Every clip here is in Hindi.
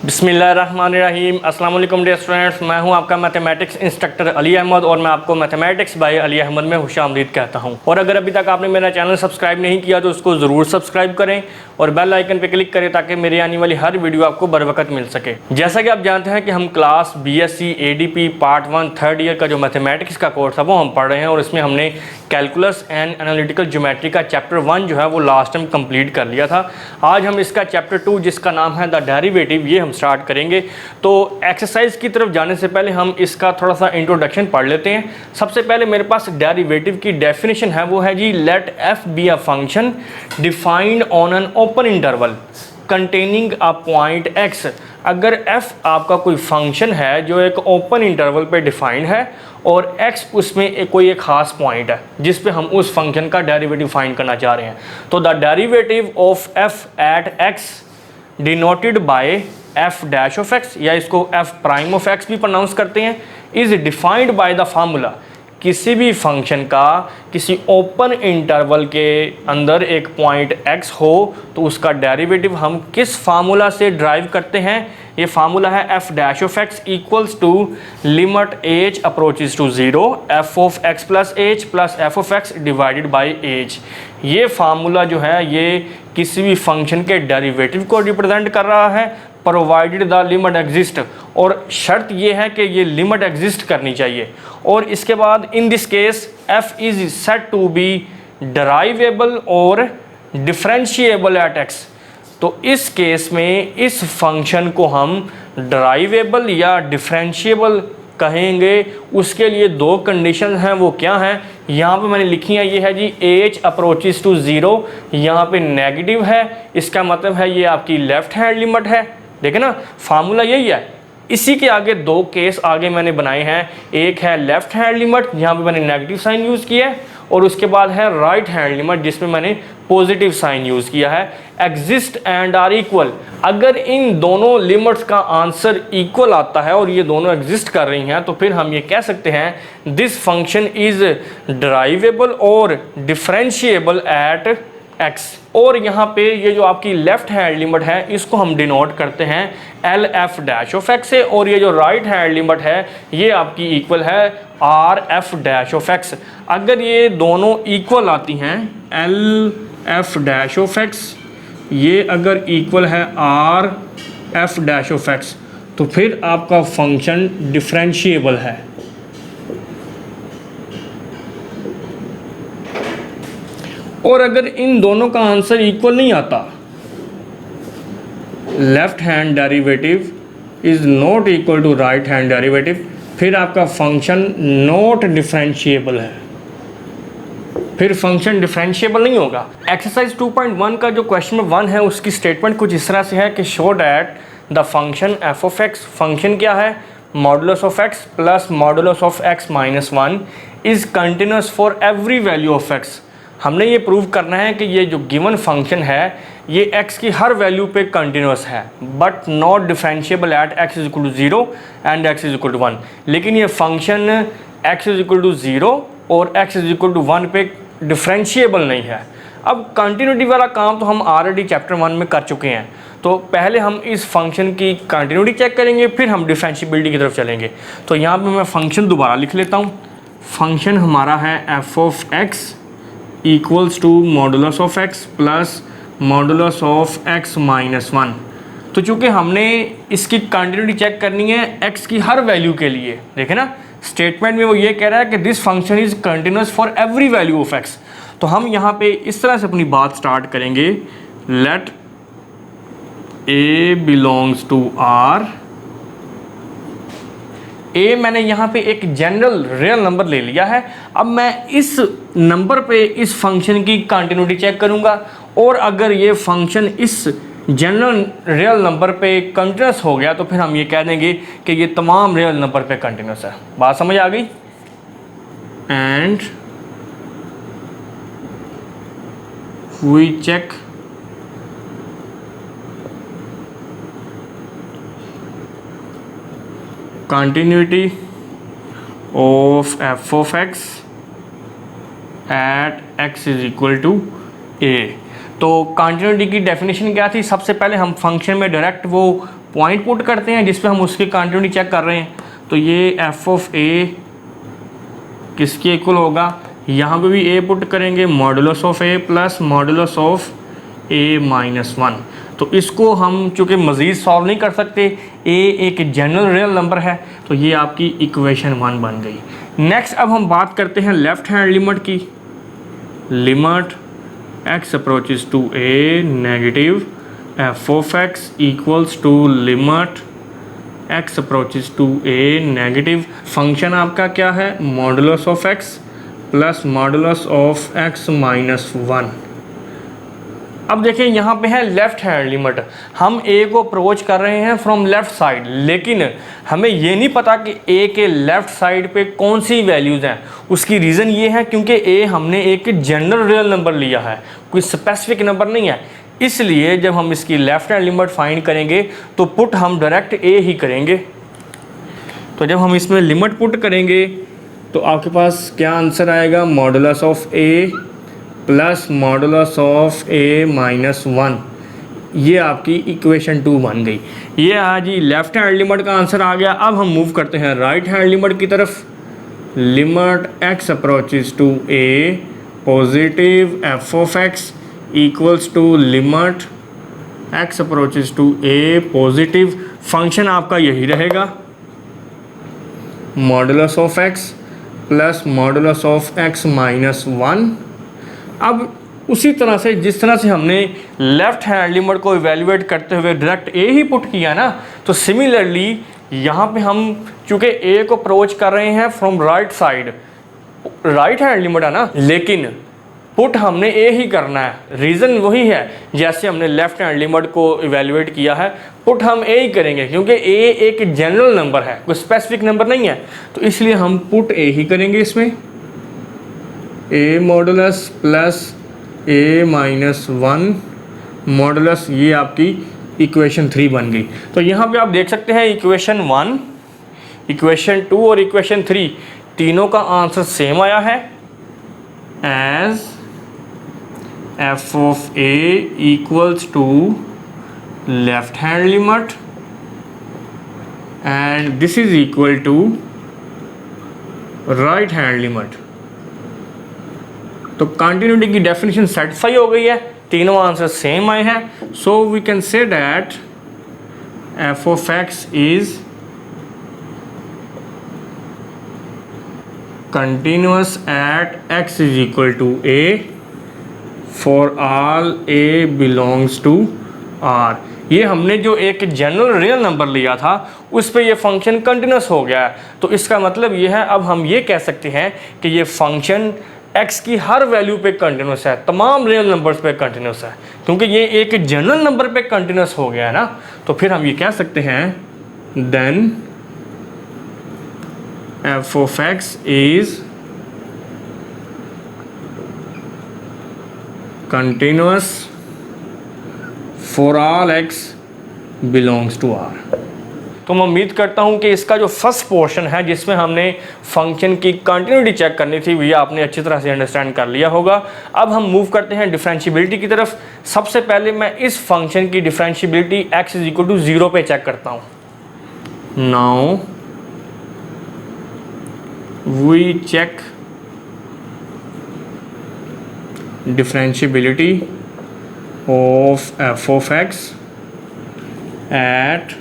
बिस्मिल्लाहिर्रहमानिर्रहीम। अस्सलाम वालेकुम डियर स्टूडेंट्स, मैं हूं आपका मैथमेटिक्स इंस्ट्रक्टर अली अहमद और मैं आपको मैथमेटिक्स बाय अली अहमद में खुशामदीद कहता हूं। और अगर अभी तक आपने मेरा चैनल सब्सक्राइब नहीं किया तो उसको ज़रूर सब्सक्राइब करें और बेल आइकन पर क्लिक करें ताकि मेरी आने वाली हर वीडियो आपको बर वक्त मिल सके। जैसा कि आप जानते हैं कि हम class BSc ADP part 1 third year का जो मैथमेटिक्स का कोर्स है वो हम पढ़ रहे हैं और इसमें हमने कैलकुलस एंड एनालिटिकल ज्योमेट्री का चैप्टर 1 जो है वो लास्ट टाइम कंप्लीट कर लिया था। आज हम इसका चैप्टर 2 जिसका नाम है द डेरिवेटिव ये हम स्टार्ट करेंगे। तो एक्सरसाइज की तरफ जाने से पहले हम इसका थोड़ा सा इंट्रोडक्शन पढ़ लेते हैं। सबसे पहले मेरे पास डेरिवेटिव की डेफिनेशन है, वो है जी let f be a function defined on an open interval containing a point x। अगर f आपका कोई फंक्शन है जो एक ओपन इंटरवल पे डिफाइंड है और x उसमें कोई एक खास पॉइंट है जिस पे हम उस फंक्शन का डेरिवेटिव फाइंड करना चाह रहे हैं, तो the derivative of f at x denoted by f dash of x या इसको f प्राइम ऑफ x भी प्रोनाउंस करते हैं, is defined by the formula. किसी भी फंक्शन का किसी ओपन इंटरवल के अंदर एक पॉइंट x हो तो उसका डेरिवेटिव हम किस फार्मूला से ड्राइव करते हैं? ये फार्मूला है f dash of x equals to limit h approaches to 0 f of x plus h plus f of x divided by h। ये फार्मूला जो है ये किसी भी फंक्शन के डेरिवेटिव को रिप्रेजेंट कर रहा है प्रोवाइडेड द लिमिट एग्जिस्ट, और शर्त ये है कि ये लिमिट एग्जिस्ट करनी चाहिए। और इसके बाद in this case f is set to be derivable और डिफरेंशिएबल एट x। तो इस केस में इस फंक्शन को हम डराइवेबल या डिफरेंशिएबल कहेंगे। उसके लिए दो कंडीशन हैं, वो क्या हैं यहाँ पे मैंने लिखी है। ये है जी h अप्रोचेस टू 0, यहाँ पे नेगेटिव है, इसका मतलब है ये आपकी लेफ्ट हैंड लिमिट है। देखें ना, फार्मूला यही है। इसी के आगे दो केस आगे मैंने बनाए हैं, एक है लेफ्ट हैंड लिमिट, यहाँ पे मैंने नेगेटिव साइन यूज़ किया है, और उसके बाद है राइट हैंड लिमिट जिसमें मैंने पॉजिटिव साइन यूज़ किया है। एग्जिस्ट एंड आर इक्वल, अगर इन दोनों लिमिट्स का आंसर इक्वल आता है और ये दोनों एग्जिस्ट कर रही हैं तो फिर हम ये कह सकते हैं दिस फंक्शन इज डराइवेबल और डिफरेंशिएबल एट x। और यहाँ पे ये जो आपकी लेफ्ट हैंड लिमिट है इसको हम डिनोट करते हैं LF डैश ऑफ x से, और ये जो राइट हैंड लिमिट है ये आपकी इक्वल है RF डैश ऑफ x। अगर ये दोनों इक्वल आती हैं LF डैश ऑफ x ये अगर इक्वल है RF डैश ऑफ x तो फिर आपका फंक्शन डिफरेंशिएबल है। और अगर इन दोनों का आंसर इक्वल नहीं आता, left hand derivative is not equal to right hand derivative, फिर आपका फंक्शन नॉट डिफरेंशिएबल है, फिर फंक्शन डिफरेंशिएबल नहीं होगा। एक्सरसाइज 2.1 का जो क्वेश्चन नंबर 1 है उसकी स्टेटमेंट कुछ इस तरह से है कि show that the function f of x, function क्या है modulus of x plus modulus of x minus 1 is continuous for every value of x। हमने ये प्रूव करना है कि ये जो गिवन फंक्शन है ये x की हर वैल्यू पे कंटिन्यूस है but not differentiable at x is equal to 0 and x is equal to 1। लेकिन ये function x is equal to 0 और x इज इक्वल टू 1 पे डिफरेंशिएबल नहीं है। अब कंटिन्यूटी वाला काम तो हम ऑलरेडी चैप्टर 1 में कर चुके हैं, तो पहले हम इस फंक्शन की कंटिन्यूटी चेक करेंगे फिर हम डिफरेंशिएबिलिटी की तरफ चलेंगे। तो यहाँ पे मैं फंक्शन दोबारा लिख लेता हूँ। फंक्शन हमारा है f of x equals to modulus of x plus modulus of x minus 1। तो चूँकि हमने इसकी कंटिन्यूटी चेक करनी है x की हर वैल्यू के लिए, देखें ना स्टेटमेंट में वो ये कह रहा है कि this function is continuous for every value of x। तो हम यहाँ पे इस तरह से अपनी बात स्टार्ट करेंगे, let a belongs to r। a मैंने यहाँ पे एक जनरल रियल नंबर ले लिया है। अब मैं इस नंबर पे इस फंक्शन की कंटिन्यूटी चेक करूँगा और अगर ये फंक्शन इस जनरल रियल नंबर पे कंटिन्यूस हो गया तो फिर हम ये कह देंगे कि ये तमाम रियल नंबर पे कंटिन्यूस है। बात समझ आ गई? And we check continuity of f of x at x is equal to a। तो कंटिन्यूटी की डेफिनेशन क्या थी, सबसे पहले हम फंक्शन में डायरेक्ट वो पॉइंट पुट करते हैं जिस पे हम उसकी कंटिन्यूटी चेक कर रहे हैं। तो ये एफ ऑफ ए किसके इक्वल होगा, यहाँ पे भी ए पुट करेंगे, modulus of A plus modulus of A minus 1। तो इसको हम चूँकि मज़ीद सॉल्व नहीं कर सकते, ए एक जनरल रियल नंबर है, तो ये आपकी इक्वेशन 1 बन गई। नेक्स्ट अब हम बात करते हैं लेफ्ट हैंड लिमिट की। Limit x approaches to a negative f of x equals to limit x approaches to a negative. Function आपका क्या है, modulus of x plus modulus of x minus 1। अब देखिए यहाँ पे है लेफ्ट हैंड लिमिट, हम a को अप्रोच कर रहे हैं फ्रॉम लेफ्ट साइड, लेकिन हमें ये नहीं पता कि a के लेफ्ट साइड पे कौन सी वैल्यूज़ हैं। उसकी रीज़न ये है क्योंकि a हमने एक जनरल रियल नंबर लिया है, कोई स्पेसिफिक नंबर नहीं है। इसलिए जब हम इसकी लेफ्ट हैंड लिमिट फाइंड करेंगे तो पुट हम डायरेक्ट a ही करेंगे। तो जब हम इसमें लिमिट पुट करेंगे तो आपके पास क्या आंसर आएगा, modulus of a plus modulus of a minus 1। ये आपकी इक्वेशन 2 बन गई। ये आज ही लेफ्ट हैंड लिमिट का आंसर आ गया। अब हम मूव करते हैं राइट हैंड लिमिट की तरफ। Limit x approaches to a positive f of x equals to limit x approaches to a positive. Function आपका यही रहेगा, modulus of x plus modulus of x minus 1। अब उसी तरह से जिस तरह से हमने लेफ्ट हैंड लिमिट को इवेल्युएट करते हुए डायरेक्ट a ही पुट किया ना, तो सिमिलरली यहाँ पे हम चूँकि a को अप्रोच कर रहे हैं from right side, right hand limit है ना, लेकिन पुट हमने a ही करना है। रीज़न वही है जैसे हमने लेफ्ट हैंड लिमिट को इवेल्युएट किया है, पुट हम a ही करेंगे क्योंकि a एक जनरल नंबर है, कोई स्पेसिफिक नंबर नहीं है। तो इसलिए हम पुट a ही करेंगे इसमें, a modulus plus a minus 1 modulus. ये आपकी इक्वेशन 3 बन गई। तो यहाँ पे आप देख सकते हैं इक्वेशन 1, इक्वेशन 2 और इक्वेशन 3 तीनों का आंसर सेम आया है, as f of a equals to left hand limit and this is equal to right hand limit. तो कंटिन्यूटी की डेफिनेशन सेटिस्फाई हो गई है, तीनों आंसर सेम आए हैं। So we can say that f of x is continuous at x is equal to a for all a belongs to r। ये हमने जो एक जनरल रियल नंबर लिया था उस पे ये फंक्शन कंटिन्यूस हो गया है। तो इसका मतलब ये है, अब हम ये कह सकते हैं कि ये फंक्शन x की हर वैल्यू पे कंटिन्यूस है, तमाम रियल नंबर्स पे कंटिन्यूस है, क्योंकि ये एक जनरल नंबर पे कंटिन्यूस हो गया है ना। तो फिर हम ये कह सकते हैं then f of x is continuous for all x belongs to r। तो मैं उम्मीद करता हूं कि इसका जो फर्स्ट पोर्शन है जिसमें हमने फंक्शन की कंटिन्यूटी चेक करनी थी ये आपने अच्छी तरह से अंडरस्टैंड कर लिया होगा। अब हम मूव करते हैं डिफरेंशियबिलिटी की तरफ। सबसे पहले मैं इस फंक्शन की differentiability x is equal to 0 पे चेक करता हूं। Now we check differentiability of f of x at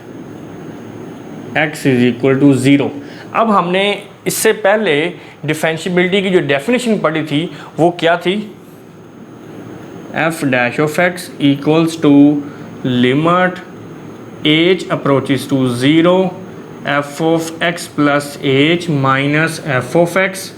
x is equal to 0। अब हमने इससे पहले डिफरेंशियबिलिटी की जो डेफिनेशन पढ़ी थी वो क्या थी, f dash of x equals to limit h approaches to 0 f of x plus h minus f of x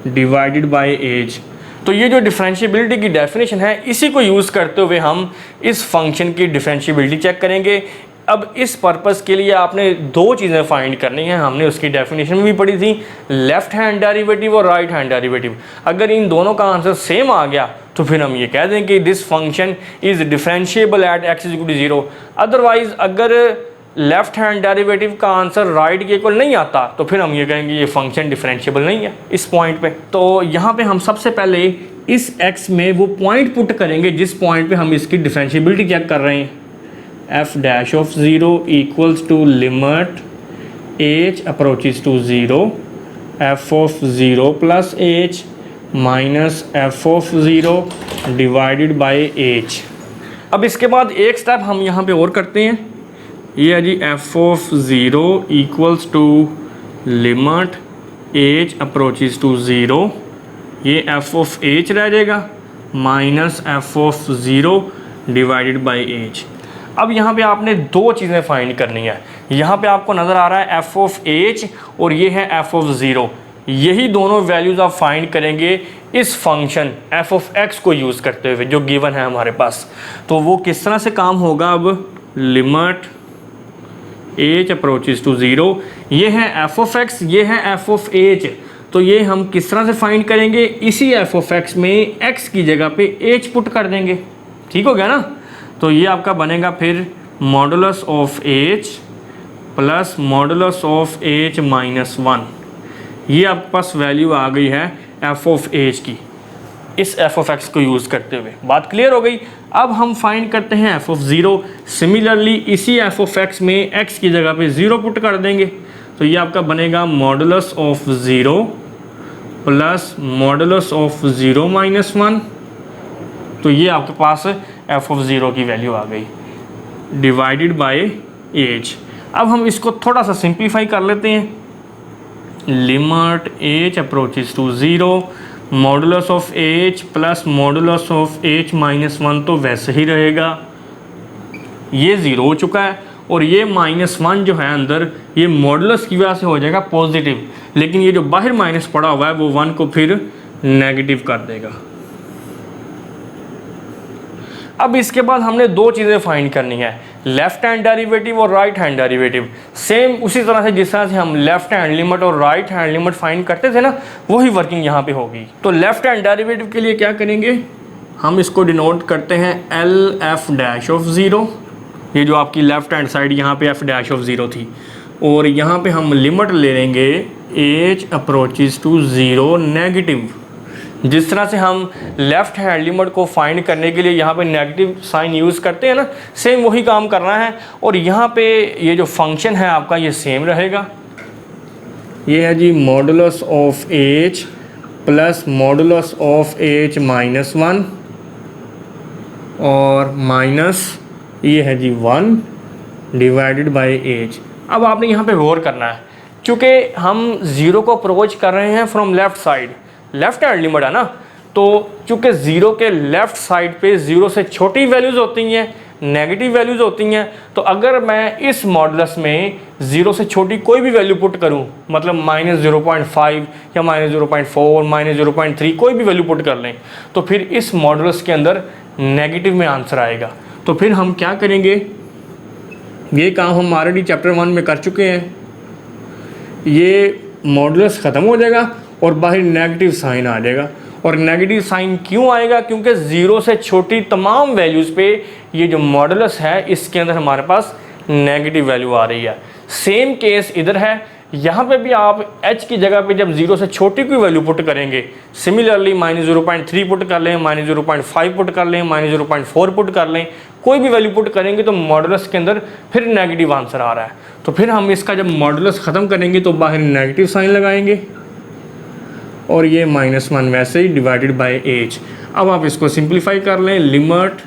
divided by h। तो ये जो डिफरेंशियबिलिटी की डेफिनेशन है इसी को यूज़ करते हुए हम इस फंक्शन की डिफरेंशियबिलिटी चेक करेंगे। अब इस पर्पस के लिए आपने दो चीज़ें फाइंड करनी हैं, हमने उसकी डेफिनेशन में भी पढ़ी थी, लेफ्ट हैंड डेरिवेटिव और राइट हैंड डेरिवेटिव। अगर इन दोनों का आंसर सेम आ गया तो फिर हम ये कह दें कि this function is differentiable at x is equal to 0। Otherwise अगर लेफ्ट हैंड डेरिवेटिव का आंसर राइट के इक्वल नहीं आता तो फिर हम ये कहेंगे ये फंक्शन डिफरेंशिएबल नहीं है इस पॉइंट पे। तो यहाँ पे हम सबसे पहले इस x में वो पॉइंट पुट करेंगे जिस पॉइंट पे हम इसकी डिफरेंशिएबिलिटी चेक कर रहे हैं। F dash of zero equals to limit h approaches to zero f of zero plus h minus f of zero divided by h। अब इसके बाद एक स्टेप हम यहाँ पे और करते हैं, ये है जी f of zero equals to limit h approaches to zero, ये एफ ऑफ h रह जाएगा minus f of zero divided by h। अब यहाँ पे आपने दो चीज़ें फाइंड करनी है। यहाँ पे आपको नज़र आ रहा है एफ ऑफ h और ये है एफ ऑफ ज़ीरो। यही दोनों वैल्यूज़ आप फाइंड करेंगे इस फंक्शन एफ ऑफ x को यूज़ करते हुए जो गिवन है हमारे पास। तो वो किस तरह से काम होगा, अब limit h approaches to zero, ये है एफ ऑफ x, ये है एफ ऑफ h। तो ये हम किस तरह से फाइंड करेंगे, इसी एफ ऑफ x में x की जगह पे h पुट कर देंगे। ठीक हो गया ना। तो ये आपका बनेगा फिर modulus of h plus modulus of h minus one. ये आपके पास वैल्यू आ गई है एफ ऑफ h की इस एफ ऑफ x को यूज़ करते हुए। बात क्लियर हो गई। अब हम फाइंड करते हैं एफ ऑफ ज़ीरो। सिमिलरली इसी एफ ऑफ x में x की जगह पे ज़ीरो पुट कर देंगे। तो ये आपका बनेगा modulus of zero plus modulus of zero minus one. तो ये आपके पास एफ ऑफ ज़ीरो की वैल्यू आ गई डिवाइडेड बाय h। अब हम इसको थोड़ा सा सिंप्लीफाई कर लेते हैं। Limit h approaches to zero modulus of h plus modulus of h minus one तो वैसे ही रहेगा, ये ज़ीरो हो चुका है और ये माइनस वन जो है अंदर ये मॉडुलस की वजह से हो जाएगा पॉजिटिव, लेकिन ये जो बाहर माइनस पड़ा हुआ है वो वन को फिर नेगेटिव कर देगा। अब इसके बाद हमने दो चीज़ें फाइंड करनी है, लेफ्ट हैंड डेरिवेटिव और राइट हैंड डेरिवेटिव। सेम उसी तरह से जिस तरह से हम लेफ्ट हैंड लिमिट और राइट हैंड लिमिट फाइंड करते थे ना, वही वर्किंग यहाँ पे होगी। तो लेफ्ट हैंड डेरिवेटिव के लिए क्या करेंगे, हम इसको डिनोट करते हैं L F dash of zero. ये जो आपकी लेफ्ट हैंड साइड यहाँ पे एफ डैश ऑफ ज़ीरो थी, और यहाँ पे हम लिमिट ले लेंगे h approaches to zero negative. जिस तरह से हम लेफ्ट हैंड लिमिट को फाइंड करने के लिए यहाँ पे नेगेटिव साइन यूज़ करते हैं ना, सेम वही काम करना है। और यहाँ पे ये जो फंक्शन है आपका ये सेम रहेगा, ये है जी modulus of h plus modulus of h minus one और माइनस ये है जी वन डिवाइडेड बाय h। अब आपने यहाँ पे गौर करना है, क्योंकि हम ज़ीरो को अप्रोच कर रहे हैं from left side, left hand limit है ना, तो चूँकि ज़ीरो के लेफ़्ट साइड पे ज़ीरो से छोटी वैल्यूज़ होती हैं, नेगेटिव वैल्यूज़ होती हैं। तो अगर मैं इस मॉडुलस में ज़ीरो से छोटी कोई भी वैल्यू पुट करूं, मतलब माइनस 0.5 या माइनस 0.4 माइनस 0.3 कोई भी वैल्यू पुट कर लें, तो फिर इस मॉडुलस के अंदर नेगेटिव में आंसर आएगा। तो फिर हम क्या करेंगे, ये काम हम ऑलरेडी चैप्टर 1 में कर चुके हैं। ये मॉडुलस ख़त्म हो जाएगा और बाहर नेगेटिव साइन आ जाएगा। और नेगेटिव साइन क्यों आएगा, क्योंकि ज़ीरो से छोटी तमाम वैल्यूज़ पे ये जो मॉडुलस है इसके अंदर हमारे पास नेगेटिव वैल्यू आ रही है। सेम केस इधर है, यहाँ पे भी आप h की जगह पे जब ज़ीरो से छोटी कोई वैल्यू पुट करेंगे, सिमिलरली माइनस 0.3 पुट कर लें, माइनस 0.5 पुट कर लें, माइनस 0.4 पुट कर लें, कोई भी वैल्यू पुट करेंगे तो मॉडुलस के अंदर फिर नेगेटिव आंसर आ रहा है। तो फिर हम इसका जब मॉडुलस ख़त्म करेंगे तो बाहर नेगेटिव साइन लगाएंगे और ये माइनस वन वैसे ही डिवाइडेड बाय h। अब आप इसको सिंप्लीफाई कर लें, limit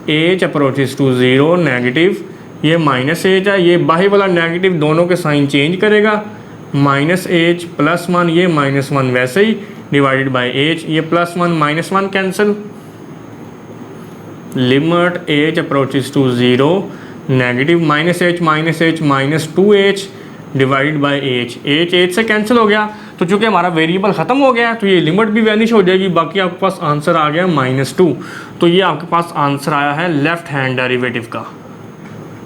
h approaches to zero negative, ये माइनस h है, ये बाहर वाला नेगेटिव दोनों के साइन चेंज करेगा, माइनस h प्लस वन, ये माइनस वन वैसे ही डिवाइडेड बाय h, ये plus one minus one cancel, limit h approaches to zero negative minus h minus 2h divided by h से कैंसिल हो गया। तो चूँकि हमारा वेरिएबल ख़त्म हो गया है तो ये लिमिट भी वैनिश हो जाएगी, बाकी आपके पास आंसर आ गया -2। तो ये आपके पास आंसर आया है लेफ़्ट हैंड डेरिवेटिव का,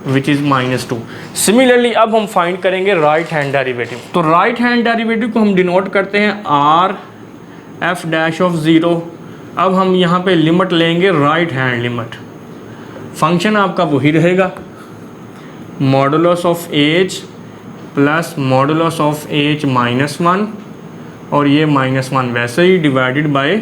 विच इज़ -2। सिमिलरली अब हम फाइंड करेंगे राइट हैंड डेरिवेटिव। तो राइट हैंड डेरिवेटिव को हम डिनोट करते हैं are f dash of zero. अब हम यहाँ पे लिमिट लेंगे राइट हैंड लिमिट, फंक्शन आपका वही रहेगा modulus of h plus modulus of h minus one और ये -1 वैसे ही डिवाइडेड बाय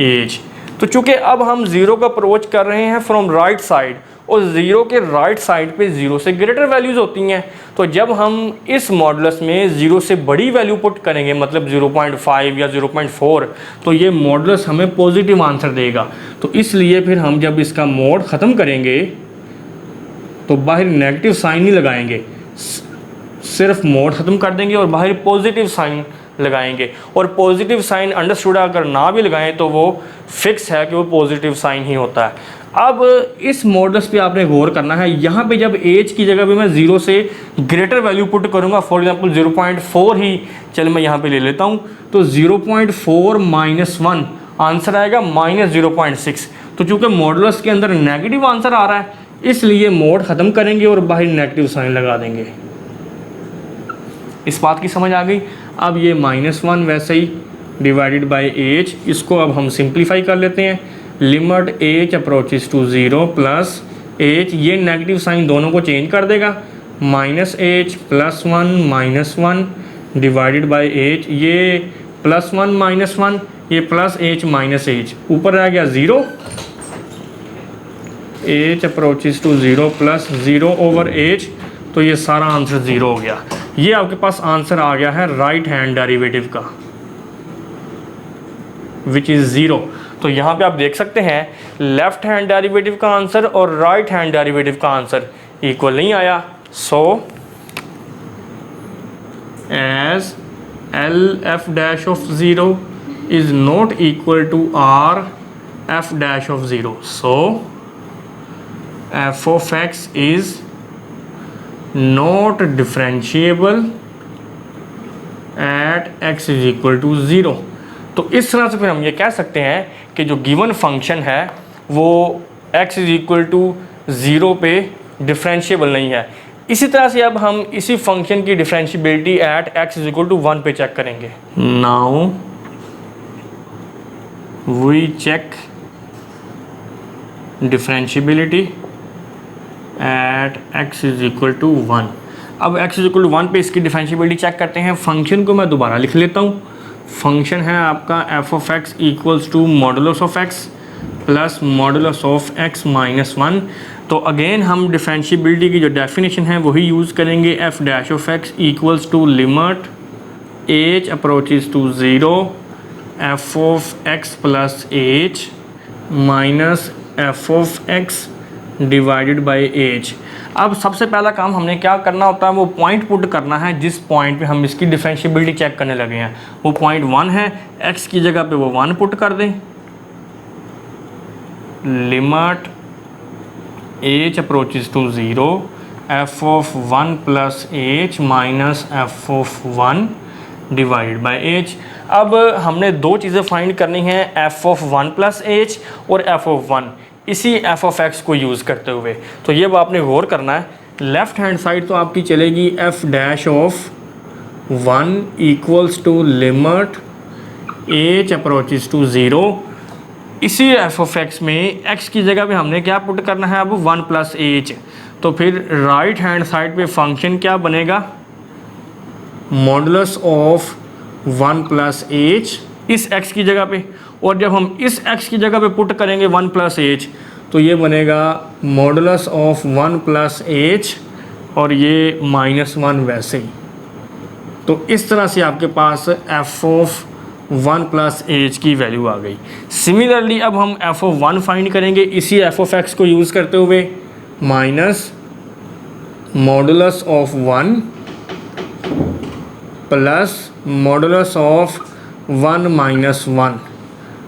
एज। तो चूंकि अब हम ज़ीरो का अप्रोच कर रहे हैं फ्रॉम राइट साइड और ज़ीरो के राइट साइड पे ज़ीरो से ग्रेटर वैल्यूज़ होती हैं, तो जब हम इस मॉडुलस में ज़ीरो से बड़ी वैल्यू पुट करेंगे मतलब 0.5 या 0.4, तो ये मॉडुलस हमें पॉजिटिव आंसर देगा। तो इसलिए फिर हम जब इसका मोड ख़त्म करेंगे तो बाहर नेगेटिव साइन नहीं लगाएंगे, सिर्फ मोड ख़त्म कर देंगे और बाहर पॉजिटिव साइन लगाएंगे। और पॉजिटिव साइन अंडरस्टूड अगर ना भी लगाएं तो वो फिक्स है कि वो पॉजिटिव साइन ही होता है। अब इस मॉडुलस पे आपने गौर करना है, यहाँ पे जब एज की जगह पे मैं ज़ीरो से ग्रेटर वैल्यू पुट करूँगा, फॉर एग्जांपल 0.4 ही चल मैं यहाँ पे ले लेता हूँ, तो 0.4 माइनस 1 आंसर आएगा -0.6। तो चूँकि मॉडुलस के अंदर नेगेटिव आंसर आ रहा है इसलिए मोड ख़त्म करेंगे और बाहर नेगेटिव साइन लगा देंगे। इस बात की समझ आ गई। अब ये -1 वैसे ही डिवाइडेड बाय एज, इसको अब हम सिंप्लीफाई कर लेते हैं। Limit h approaches to 0 plus h, ये नेगेटिव साइन दोनों को चेंज कर देगा, -h +1 -1 डिवाइडेड बाय एज, ये +1 -1, ये +h -h, ऊपर आ गया 0, h approaches to 0 plus 0 over h, तो ये सारा आंसर 0 हो गया। ये आपके पास आंसर आ गया है राइट हैंड डेरिवेटिव का, विच इज़ 0। तो यहाँ पे आप देख सकते हैं लेफ्ट हैंड डेरिवेटिव का आंसर और राइट हैंड डेरिवेटिव का आंसर इक्वल नहीं आया। So as LF' of 0 is not equal to RF' of 0, so f of x is not differentiable at x is equal to 0। तो इस तरह से फिर हम ये कह सकते हैं कि जो गिवन फंक्शन है वो x इज इक्वल टू 0 पे डिफरेंशिएबल नहीं है। इसी तरह से अब हम इसी फंक्शन की differentiability at x is equal to 1 पे चेक करेंगे। Now we check differentiability at x is equal to 1। अब x इज इक्वल टू 1 पे इसकी डिफरेंशिएबिलिटी चेक करते हैं। फंक्शन को मैं दोबारा लिख लेता हूँ। फंक्शन है आपका f of x equals to modulus of x plus modulus of x minus 1। तो अगेन हम डिफरेंशिएबिलिटी की जो डेफिनेशन है वही यूज़ करेंगे। f dash of x equals to limit h approaches to 0 f of x plus h minus f of x divided by h। अब सबसे पहला काम हमने क्या करना होता है, वो पॉइंट पुट करना है जिस पॉइंट पे हम इसकी डिफरेंशिएबिलिटी चेक करने लगे हैं। वो पॉइंट 1 है, x की जगह पे वो 1 पुट कर दें। Limit h approaches to 0 f of 1 plus h minus f of 1 divided by h। अब हमने दो चीज़ें फाइंड करनी हैं, f ऑफ 1 प्लस h और f ऑफ 1, इसी f ऑफ x को यूज़ करते हुए। तो ये आपने गौर करना है। लेफ़्ट हैंड साइड तो आपकी चलेगी f dash of 1 equals to limit h approaches to 0। इसी f ऑफ x में x की जगह पे हमने क्या पुट करना है अब 1 प्लस h। तो फिर राइट हैंड साइड पे फंक्शन क्या बनेगा, मॉडुलस ऑफ 1 प्लस h इस x की जगह पे, और जब हम इस x की जगह पे पुट करेंगे 1 प्लस h तो ये बनेगा मॉडुलस ऑफ 1 प्लस h और ये -1 वैसे ही। तो इस तरह से आपके पास f ऑफ 1 प्लस h की वैल्यू आ गई। सिमिलरली अब हम f ऑफ 1 फाइंड करेंगे इसी f ऑफ x को यूज़ करते हुए, minus modulus of 1 plus modulus of 1 minus 1।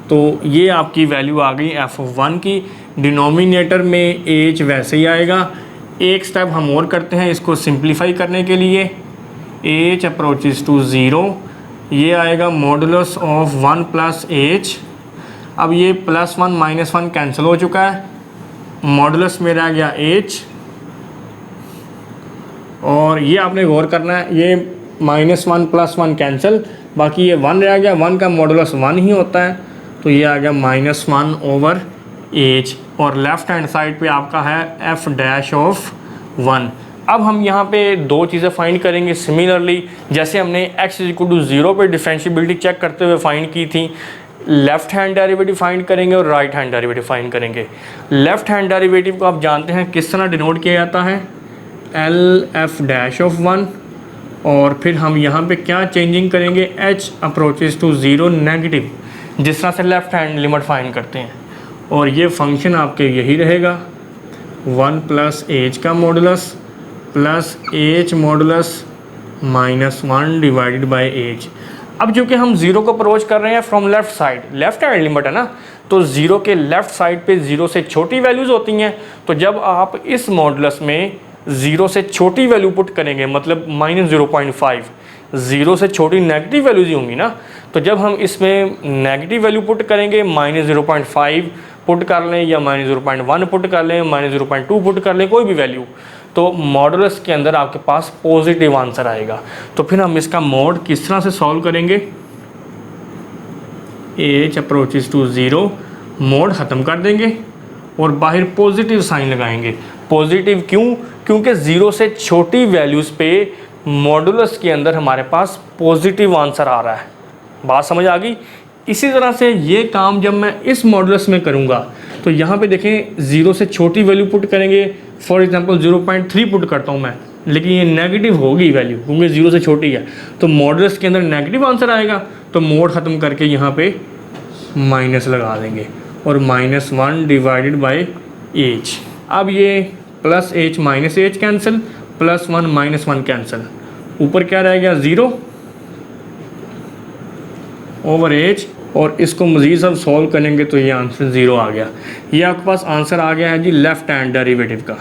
तो ये आपकी वैल्यू आ गई f ऑफ 1 की। डिनोमिनेटर में h वैसे ही आएगा। एक स्टेप हम और करते हैं इसको सिंप्लीफाई करने के लिए। h अप्रोचेस टू 0, ये आएगा मॉडुलस ऑफ 1 प्लस h। अब ये +1 -1 कैंसिल हो चुका है, मॉडुलस में रह गया h, और ये आपने गौर करना है, ये -1 +1 कैंसिल, बाकी ये 1 रह गया, 1 का मॉडुलस 1 ही होता है, तो ये आ गया -1 ओवर h। और लेफ़्ट हैंड साइड पे आपका है f डैश ऑफ 1। अब हम यहाँ पे दो चीज़ें फाइंड करेंगे सिमिलरली, जैसे हमने x इज इक्वल टू 0 पर डिफरेंशिएबिलिटी चेक करते हुए फाइंड की थी। लेफ्ट हैंड डेरिवेटिव फाइंड करेंगे और राइट हैंड डेरिवेटिव फाइंड करेंगे। लेफ्ट हैंड डेरिवेटिव को आप जानते हैं किस तरह डिनोट किया जाता है, एल एफ डैश ऑफ 1, और फिर हम यहाँ पे क्या चेंजिंग करेंगे, h अप्रोचेस टू 0 नेगेटिव, जिस तरह से लेफ्ट हैंड लिमिट फाइंड करते हैं। और ये फंक्शन आपके यही रहेगा 1 प्लस एच का modulus plus H modulus -1 divided by H. अब चूँकि हम 0 को अप्रोच कर रहे हैं from left side, left hand limit है ना, तो 0 के लेफ्ट साइड पे 0 से छोटी वैल्यूज़ होती हैं। तो जब आप इस मॉडुलस में 0 से छोटी वैल्यू पुट करेंगे, मतलब -0.5, 0 से छोटी नेगेटिव वैल्यूज ही होंगी ना, तो जब हम इसमें नेगेटिव वैल्यू पुट करेंगे, -0.5 पुट कर लें या -0.1 पुट कर लें, -0.2 पुट कर लें, कोई भी वैल्यू, तो मॉडुलस के अंदर आपके पास पॉजिटिव आंसर आएगा। तो फिर हम इसका मोड किस तरह से सॉल्व करेंगे, h अप्रोचेस टू 0, मोड ख़त्म कर देंगे और बाहर पॉजिटिव साइन लगाएंगे। पॉजिटिव क्यों? क्योंकि 0 से छोटी वैल्यूज़ पे मॉडुलस के अंदर हमारे पास पॉजिटिव आंसर आ रहा है। बात समझ आ गई? इसी तरह से ये काम जब मैं इस मॉडुलस में करूँगा तो यहाँ पे देखें 0 से छोटी वैल्यू पुट करेंगे, फॉर एग्जांपल 0.3 पुट करता हूँ मैं, लेकिन ये नेगेटिव होगी वैल्यू क्योंकि 0 से छोटी है, तो मॉडुलस के अंदर नेगेटिव आंसर आएगा। तो मोड ख़त्म करके यहाँ पे माइनस लगा देंगे और -1 डिवाइडेड बाय एच। अब ये plus h minus H cancel, +1 -1 cancel, ऊपर क्या रहेगा 0 ओवर एच, और इसको मज़ीद सब सॉल्व करेंगे तो ये आंसर 0 आ गया। ये आपके पास आंसर आ गया है जी लेफ़्ट हैंड डेरिवेटिव का।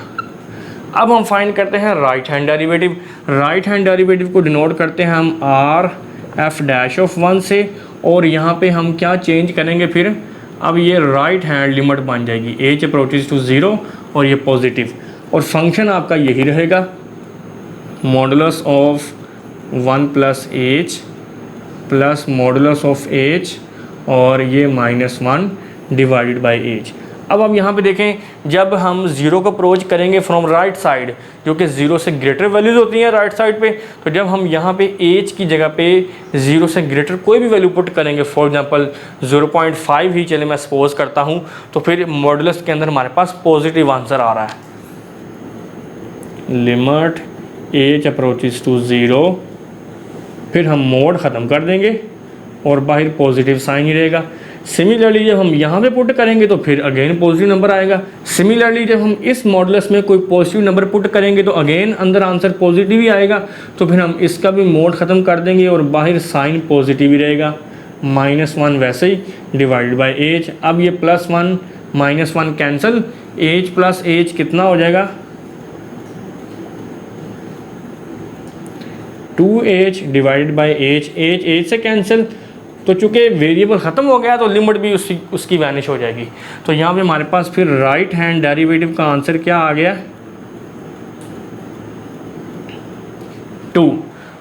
अब हम फाइंड करते हैं right hand derivative. Right hand derivative को डिनोट करते हैं हम आर एफ डैश ऑफ 1 से, और यहाँ पे हम क्या चेंज करेंगे फिर, अब ये राइट हैंड लिमिट बन जाएगी, h अप्रोचेस टू 0 और ये पॉजिटिव, और फंक्शन आपका यही रहेगा modulus of 1 plus H plus modulus of H और ये -1 डिवाइडेड बाय एच। अब हम यहाँ पे देखें, जब हम 0 को अप्रोच करेंगे फ्रॉम राइट साइड, जो कि 0 से ग्रेटर वैल्यूज़ होती हैं राइट साइड पे, तो जब हम यहाँ पे एच की जगह पे 0 से ग्रेटर कोई भी वैल्यू पुट करेंगे, फॉर एग्जांपल 0.5 ही चले मैं सपोज करता हूँ, तो फिर मॉडुलस के अंदर हमारे पास पॉजिटिव आंसर आ रहा है। लिमिट एच अप्रोचेस टू 0, फिर हम मोड ख़त्म कर देंगे और बाहर पॉजिटिव साइन ही रहेगा। सिमिलरली जब हम यहाँ पे पुट करेंगे तो फिर अगेन पॉजिटिव नंबर आएगा। सिमिलरली जब हम इस मॉडुलस में कोई पॉजिटिव नंबर पुट करेंगे तो अगेन अंदर आंसर पॉजिटिव ही आएगा। तो फिर हम इसका भी मोड ख़त्म कर देंगे और बाहर साइन पॉजिटिव ही रहेगा, -1 वैसे ही डिवाइडेड बाय एच। अब ये +1 -1 कैंसिल, एच प्लस एच कितना हो जाएगा 2h divided by H, H से कैंसिल, तो चूँकि वेरिएबल ख़त्म हो गया तो लिमिट भी उसकी वैनिश हो जाएगी। तो यहाँ पे हमारे पास फिर राइट हैंड डेरिवेटिव का आंसर क्या आ गया 2।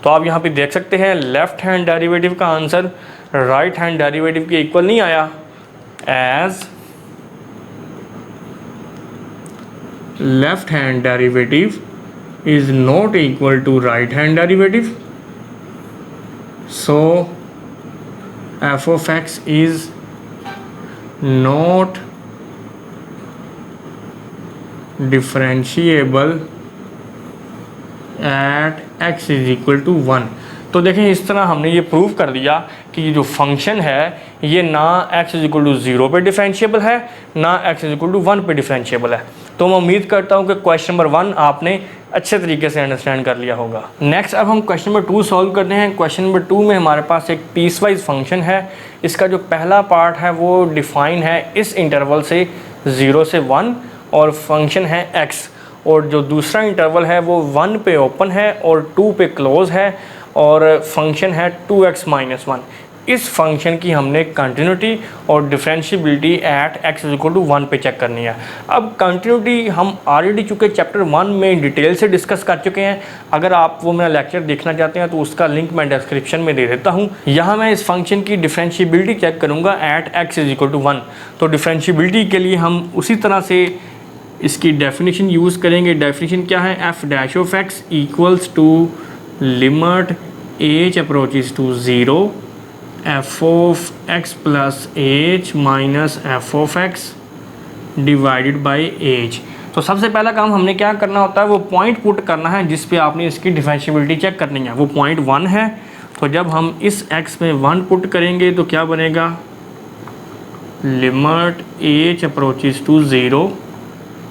तो आप यहाँ पे देख सकते हैं लेफ़्ट हैंड डेरिवेटिव का आंसर राइट हैंड डेरिवेटिव के इक्वल नहीं आया, as left hand derivative is not equal to right hand derivative, so f of x is not differentiable at x is equal to 1। तो देखें इस तरह हमने ये प्रूव कर दिया कि ये जो फंक्शन है ये ना x इज इक्वल टू 0 पे डिफरेंशिएबल है, ना x इज इक्वल टू 1 पे डिफरेंशिएबल है। तो मैं उम्मीद करता हूँ कि क्वेश्चन नंबर 1 आपने अच्छे तरीके से अंडरस्टैंड कर लिया होगा। नेक्स्ट अब हम क्वेश्चन नंबर 2 सॉल्व करते हैं। क्वेश्चन नंबर 2 में हमारे पास एक पीसवाइज फंक्शन है। इसका जो पहला पार्ट है वो डिफाइन है इस इंटरवल से 0 से 1 और फंक्शन है x, और जो दूसरा इंटरवल है वो 1 पे ओपन है और 2 पे क्लोज है और फंक्शन है 2x - 1। इस फंक्शन की हमने कंटिन्यूटी और differentiability at x is equal to 1 पे चेक करनी है। अब कंटिन्यूटी हम ऑलरेडी चूँकि चैप्टर 1 में डिटेल से डिस्कस कर चुके हैं। अगर आप वो मेरा लेक्चर देखना चाहते हैं तो उसका लिंक मैं डिस्क्रिप्शन में दे देता हूँ। यहाँ मैं इस फंक्शन की डिफरेंशिएबिलिटी चेक करूँगा at x is equal to 1। तो डिफरेंशिएबिलिटी के लिए हम उसी तरह से इसकी डेफिनेशन यूज़ करेंगे। डेफिनेशन क्या है, f dash of x equals to limit h approaches to 0 f of x plus h minus f of x divided by h. तो सबसे पहला काम हमने क्या करना होता है, वो पॉइंट पुट करना है जिस पे आपने इसकी डिफरेंशिएबिलिटी चेक करनी है। वो पॉइंट 1 है, तो जब हम इस x में 1 पुट करेंगे तो क्या बनेगा, limit h approaches to 0